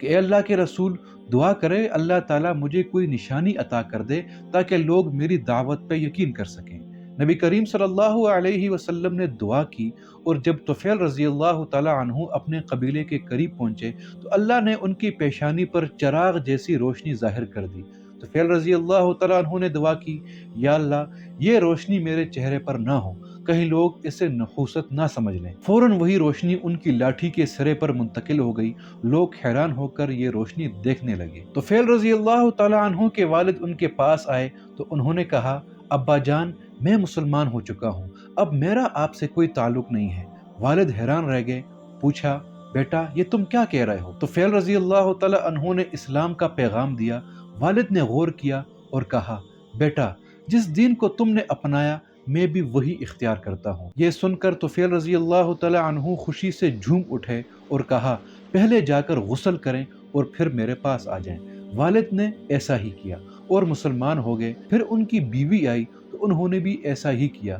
کہ اے اللہ کے رسول دعا کرے اللہ تعالیٰ مجھے کوئی نشانی عطا کر دے تاکہ لوگ میری دعوت پہ یقین کر سکیں۔ نبی کریم صلی اللہ علیہ وسلم نے دعا کی، اور جب طفیل رضی اللہ تعالیٰ عنہ اپنے قبیلے کے قریب پہنچے تو اللہ نے ان کی پیشانی پر چراغ جیسی روشنی ظاہر کر دی۔ طفیل رضی اللہ تعالیٰ عنہ نے دعا کی، یا اللہ یہ روشنی میرے چہرے پر نہ ہو، کہیں لوگ اسے نحوست نہ سمجھ لیں۔ فوراً وہی روشنی ان کی لاٹھی کے سرے پر منتقل ہو گئی۔ لوگ حیران ہو کر یہ روشنی دیکھنے لگے۔ طفیل رضی اللہ تعالیٰ عنہ کے والد ان کے پاس آئے تو انہوں نے کہا، ابا جان میں مسلمان ہو چکا ہوں، اب میرا آپ سے کوئی تعلق نہیں ہے۔ والد حیران رہ گئے، پوچھا، بیٹا یہ تم کیا کہہ رہے ہو؟ طفیل رضی اللہ تعالیٰ عنہ نے اسلام کا پیغام دیا۔ والد نے غور کیا اور کہا، بیٹا جس دین کو تم نے اپنایا میں بھی وہی اختیار کرتا ہوں۔ یہ سن کر طفیل رضی اللہ تعالیٰ عنہ خوشی سے جھوم اٹھے اور کہا، پہلے جا کر غسل کریں اور پھر میرے پاس آ جائیں۔ والد نے ایسا ہی کیا اور مسلمان ہو گئے۔ پھر ان کی بیوی آئی تو انہوں نے بھی ایسا ہی کیا،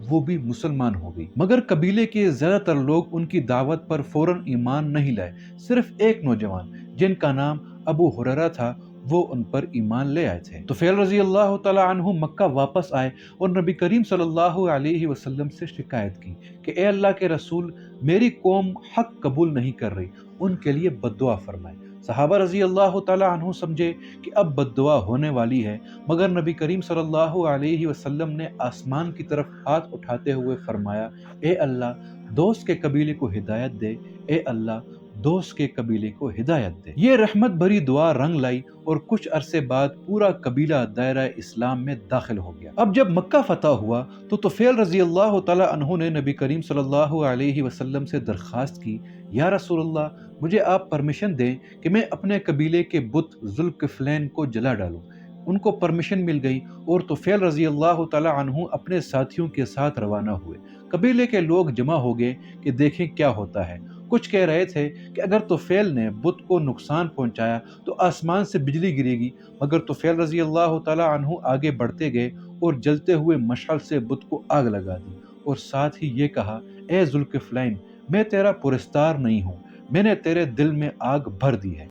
وہ بھی مسلمان ہو گئی۔ مگر قبیلے کے زیادہ تر لوگ ان کی دعوت پر فوراً ایمان نہیں لائے۔ صرف ایک نوجوان جن کا نام ابو ہریرہ تھا وہ ان پر ایمان لے آئے تھے۔ طفیل رضی اللہ تعالیٰ عنہ مکہ واپس آئے اور نبی کریم صلی اللہ علیہ وسلم سے شکایت کی کہ اے اللہ کے رسول میری قوم حق قبول نہیں کر رہی، ان کے لیے بد دعا فرمائے۔ صحابہ رضی اللہ تعالیٰ عنہ سمجھے کہ اب بد دعا ہونے والی ہے، مگر نبی کریم صلی اللہ علیہ وسلم نے آسمان کی طرف ہاتھ اٹھاتے ہوئے فرمایا، اے اللہ دوست کے قبیلے کو ہدایت دے، اے اللہ دوست کے قبیلے کو ہدایت دے۔ یہ رحمت بھری دعا رنگ لائی اور کچھ عرصے بعد پورا قبیلہ دائرہ اسلام میں داخل ہو گیا۔ اب جب مکہ فتح ہوا تو طفیل رضی اللہ تعالیٰ عنہ نے نبی کریم صلی اللہ علیہ وسلم سے درخواست کی، یا رسول اللہ مجھے آپ پرمیشن دیں کہ میں اپنے قبیلے کے بت ذوالکفلین کو جلا ڈالوں۔ ان کو پرمیشن مل گئی اور طفیل رضی اللہ تعالیٰ عنہ اپنے ساتھیوں کے ساتھ روانہ ہوئے۔ قبیلے کے لوگ جمع ہو گئے کہ دیکھیں کیا ہوتا ہے۔ کچھ کہہ رہے تھے کہ اگر طفیل نے بت کو نقصان پہنچایا تو آسمان سے بجلی گرے گی، مگر طفیل رضی اللہ تعالیٰ عنہ آگے بڑھتے گئے اور جلتے ہوئے مشعل سے بت کو آگ لگا دی، اور ساتھ ہی یہ کہا، اے ذوالکفلین میں تیرا پرستار نہیں ہوں، میں نے تیرے دل میں آگ بھر دی ہے۔